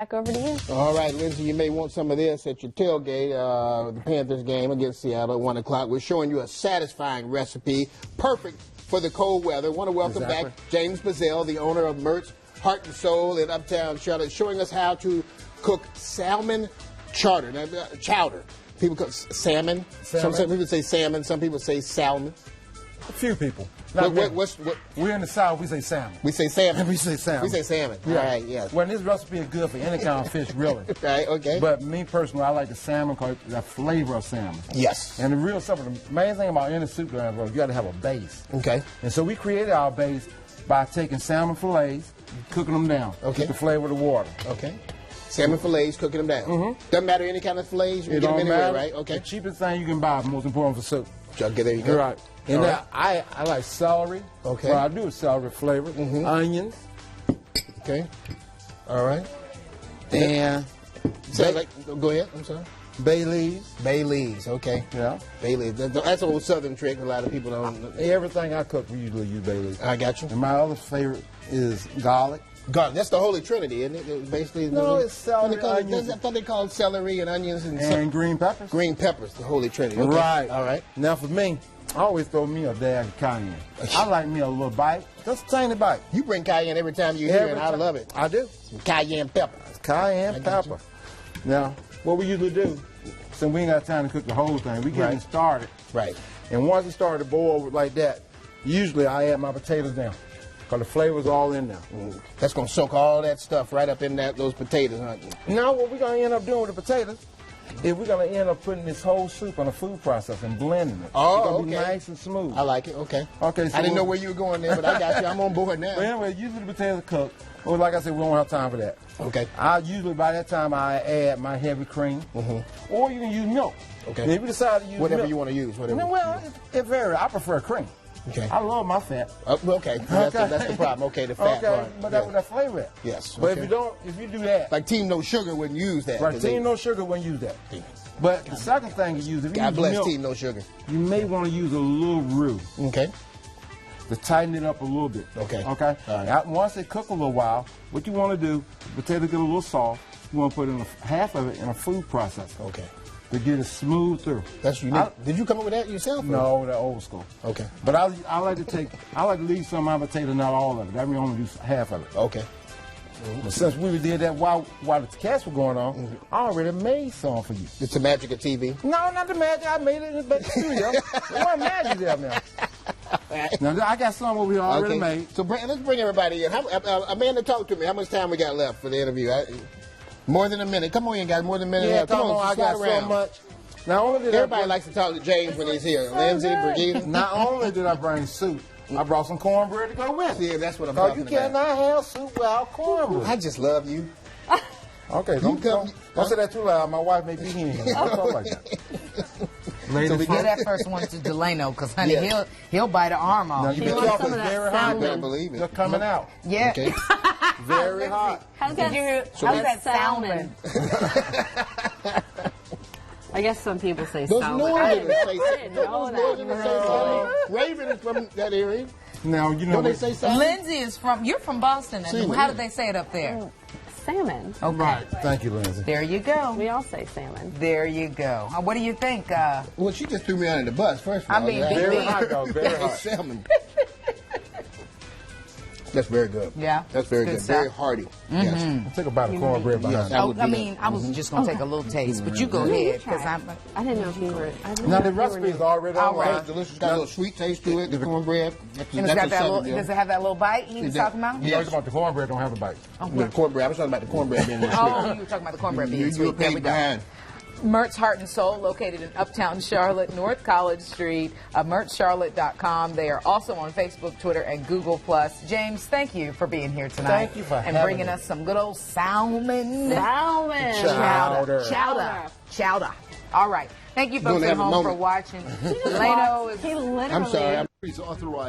Back over to you. All right, Lindsay, you may want some of this at your tailgate. The Panthers game against Seattle at 1 o'clock. We're showing you a satisfying recipe, perfect for the cold weather. I want to welcome back James Bazell, the owner of Mert's Heart and Soul in Uptown Charlotte, showing us how to cook salmon chowder. Now, chowder. People call salmon. Some people say salmon. Some people say salmon. A few people. We're in the South, we say salmon. We say salmon. We say salmon. We say salmon. Yeah. All right, yes. Well, this recipe is good for any kind of fish, really. Right, okay. But me personally, I like the salmon because the flavor of salmon. Yes. And the real simple, the main thing about any soup, you got to have a base. Okay. And so we created our base by taking salmon fillets, cooking them down. Okay. With the flavor of the water. Okay. Salmon fillets, cooking them down. Mm-hmm. Doesn't matter any kind of fillets. You it get them don't anywhere, matter. Right? Okay. The cheapest thing you can buy, most important for soup. Okay, there you go. Right. And I like celery. Okay. What I do is celery flavor. Mm-hmm. Onions. Okay. All right. And go ahead. I'm sorry. Bay leaves. Bay leaves. Okay. Yeah. Bay leaves. That's an old Southern trick. A lot of people don't. Everything I cook, we usually use bay leaves. I got you. And my other favorite is garlic. Garlic. That's the Holy Trinity, isn't it? It's basically. No, it's celery, onions. I thought they called celery and onions and green peppers. Green peppers, the Holy Trinity. Okay. Right. All right. Now for me, I always throw me a dab of cayenne. I like me a little bite, just a tiny bite. You bring cayenne every time you're here, and I love it. I do. Some cayenne pepper. Cayenne pepper. Now, what we usually do, since we ain't got time to cook the whole thing, we get it started. Right. And once it started to boil like that, usually I add my potatoes down. Because the flavor's all in there. That's going to soak all that stuff right up in those potatoes, aren't you? Now, what we're going to end up doing with the potatoes is we're going to end up putting this whole soup on a food processor and blending it. Oh, it's going to be nice and smooth. I like it. Okay. Okay. So I didn't know where you were going there, but I got you. I'm on board now. But anyway, usually the potatoes cook. Well, like I said, we don't have time for that. Okay. Usually by that time I add my heavy cream, or you can use milk. Okay. And if you decide to use whatever milk, you want to use, whatever. Well, it varies. I prefer cream. Okay. I love my fat. Okay. That's the problem. Okay, the fat part. But that's what that flavor is. Yes. But if you do that. Like Team No Sugar wouldn't use that. Right, Team No Sugar wouldn't use that. But the second thing you use, if you God use bless milk, Team No Sugar. you may want to use a little roux. Okay. To tighten it up a little bit. Okay. Okay? All right. Now, once it cook a little while, what you want to do, the potato get a little soft, you want to put in half of it in a food processor. Okay. To get it smooth through. That's unique. Did you come up with that yourself? No, the old school. Okay. But I like to leave some of my potato, not all of it. That means only do half of it. Okay. But since we did that while the cats were going on, I already made some for you. It's the magic of TV. No, not the magic. I made it in the studio. It wasn't magic there now. Now I got some we already made. So let's bring everybody in. Amanda, talk to me. How much time we got left for the interview? More than a minute. Come on, you guys. More than a minute. Yeah, come on. I got so much. Not only did everybody likes to talk to James when he's here. Lindsay, Brigitte. Not only did I bring soup, I brought some cornbread to go with it. Yeah, that's what I'm talking about. You cannot have soup without cornbread. I just love you. Okay, don't say that too loud. My wife may be hearing you. Don't talk like that. So we get that first one to Delano, because honey, he'll bite an arm off. Now you better talk. It's very hot. You better believe it. They're coming out. Yeah. Okay. Very hot. How's that salmon? I guess some people say Those salmon. Northerners say that. Raven is from that area. Now, you know. Don't they say salmon? Lindsay is you're from Boston. How do they say it up there? Salmon. Okay. Right. Thank you, Lindsay. There you go. We all say salmon. There you go. What do you think? Well, she just threw me under the bus, first of all. I mean, very hot, though. Very hot. Salmon. That's very good. Yeah. That's very good. Very hearty. Yes. I'll take a bite of cornbread behind it. I was just going to take a little taste, but you go ahead, because I didn't know if you were. Now, the recipe is already on. It's delicious. Got a little sweet taste to it. The cornbread. And does it have that little bite he was talking about? You talking about the cornbread don't have a bite. The cornbread. I was talking about the cornbread being sweet. Oh, you were talking about the cornbread being sweet. There we go. Mert's Heart and Soul, located in Uptown Charlotte, North College Street, mertcharlotte.com. They are also on Facebook, Twitter, and Google+. James, thank you for being here tonight. Thank you for having me. bringing us some good old salmon. Chowder. All right. Thank you folks at home for watching. Delano is... I'm sorry. I'm authorized.